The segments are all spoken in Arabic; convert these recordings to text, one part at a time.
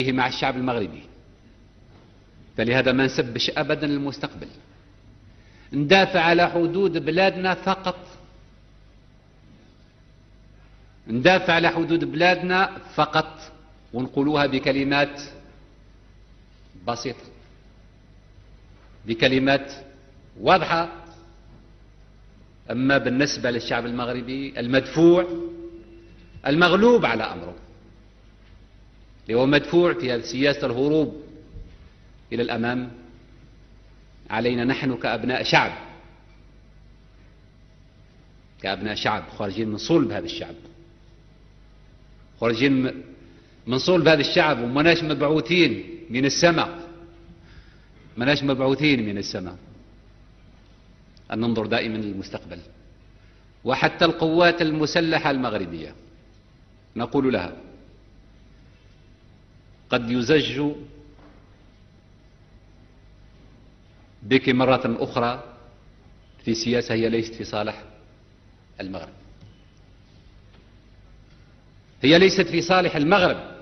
مع الشعب المغربي، فلهذا ما نسبش أبدا المستقبل، ندافع على حدود بلادنا فقط، ندافع على حدود بلادنا فقط، ونقولوها بكلمات بسيطة، بكلمات واضحة. أما بالنسبة للشعب المغربي المدفوع المغلوب على أمره، اللي هو مدفوع في سياسة الهروب إلى الأمام، علينا نحن كأبناء شعب خارجين من صلب هذا الشعب، خارجين من صلب هذا الشعب، ومناش مبعوثين من السماء، مناش مبعوثين من السماء، أن ننظر دائما للمستقبل. وحتى القوات المسلحة المغربية نقول لها قد يزج بك مرة أخرى في سياسة هي ليست في صالح المغرب، هي ليست في صالح المغرب،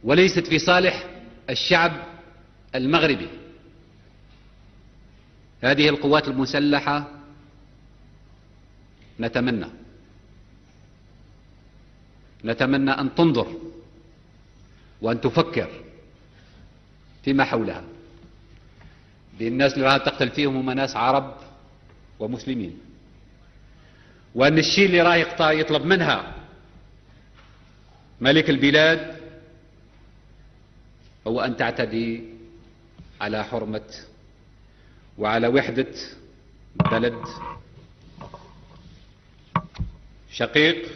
وليست في صالح الشعب المغربي. هذه القوات المسلحة نتمنى أن تنظر وأن تفكر فيما حولها، بالناس اللي راها تقتل فيهم هم ناس عرب ومسلمين، وأن الشيء اللي راه يطلب منها ملك البلاد هو أن تعتدي على حرمة وعلى وحدة بلد شقيق.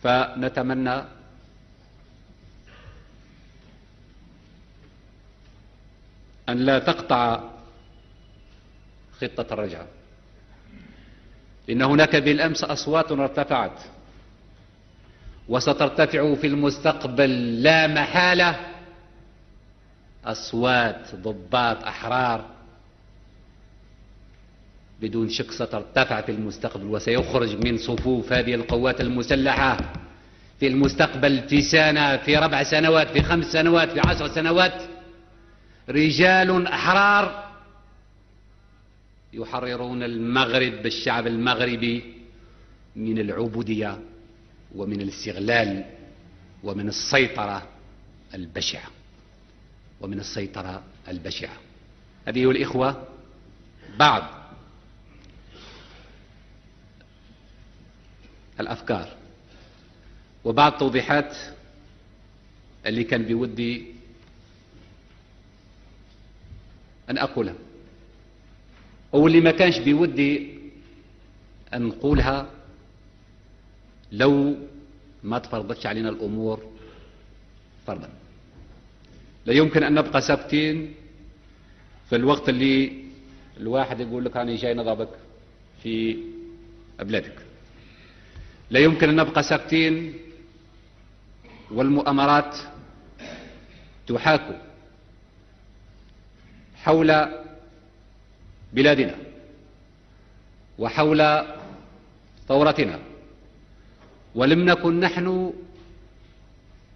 فنتمنى أن لا تقطع خطة الرجعة، إن هناك بالأمس أصوات ارتفعت وسترتفع في المستقبل لا محالة، أصوات ضباط أحرار بدون شك سترتفع في المستقبل، وسيخرج من صفوف هذه القوات المسلحة في المستقبل، في سنة، في 4 سنوات، في 5 سنوات، في 10 سنوات، رجال أحرار يحررون المغرب، الشعب المغربي، من العبودية ومن الاستغلال ومن السيطرة البشعة، ومن السيطرة البشعة. هذه الإخوة بعض الأفكار وبعض التوضيحات اللي كان بودي أن أقولها، أو اللي ما كانش بودي أن نقولها لو ما تفرضتش علينا الأمور فرضا. لا يمكن أن نبقى ساكتين في الوقت اللي الواحد يقول لك أنا جاي نضربك في بلادك، لا يمكن أن نبقى ساكتين والمؤامرات تحاك حول بلادنا وحول ثورتنا، ولم نكن نحن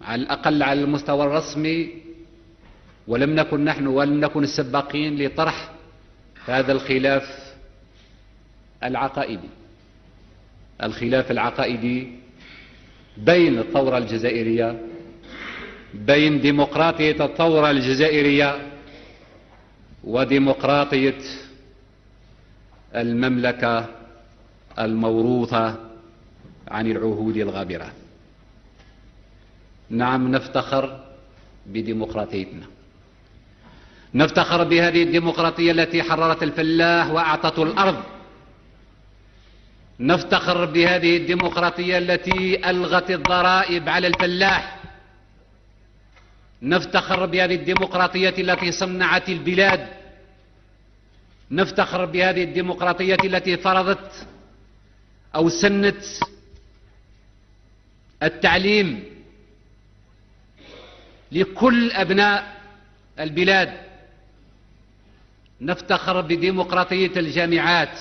على الأقل على المستوى الرسمي، ولم نكن السباقين لطرح هذا الخلاف العقائدي بين الثورة الجزائرية، بين ديمقراطية الثورة الجزائرية وديمقراطية المملكة الموروثة عن العهود الغابرة. نعم، نفتخر بديمقراطيتنا، نفتخر بهذه الديمقراطية التي حررت الفلاح وأعطته الأرض، نفتخر بهذه الديمقراطية التي ألغت الضرائب على الفلاح، نفتخر بهذه الديمقراطية التي صنعت البلاد، نفتخر بهذه الديمقراطية التي فرضت أو سنت التعليم لكل أبناء البلاد، نفتخر بديمقراطية الجامعات،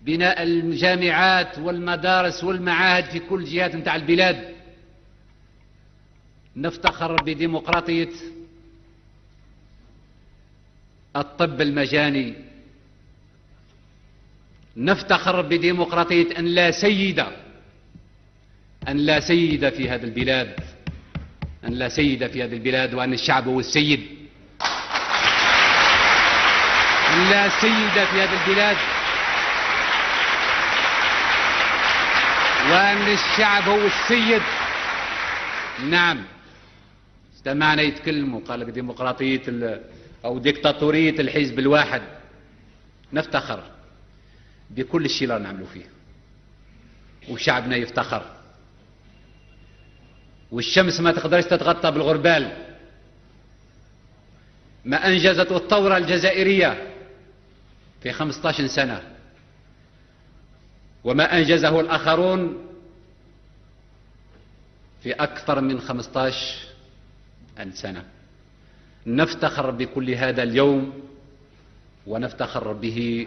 بناء الجامعات والمدارس والمعاهد في كل جهات متاع البلاد، نفتخر بديمقراطية الطب المجاني، نفتخر بديمقراطية أن لا سيد في هذه البلاد، أن لا سيد في هذه البلاد، وأن الشعب هو السيد، أن لا سيد في هذه البلاد، وأن الشعب هو السيد. نعم، استمعنا يتكلم وقال لك ديمقراطية أو ديكتاتورية الحزب الواحد. نفتخر بكل الشيء اللي نعملوا فيه، وشعبنا يفتخر، والشمس ما تقدرش تتغطى بالغربال. ما أنجزته الثورة الجزائرية في 15 سنة، وما أنجزه الآخرون في أكثر من 15 سنة. نفتخر بكل هذا اليوم، ونفتخر به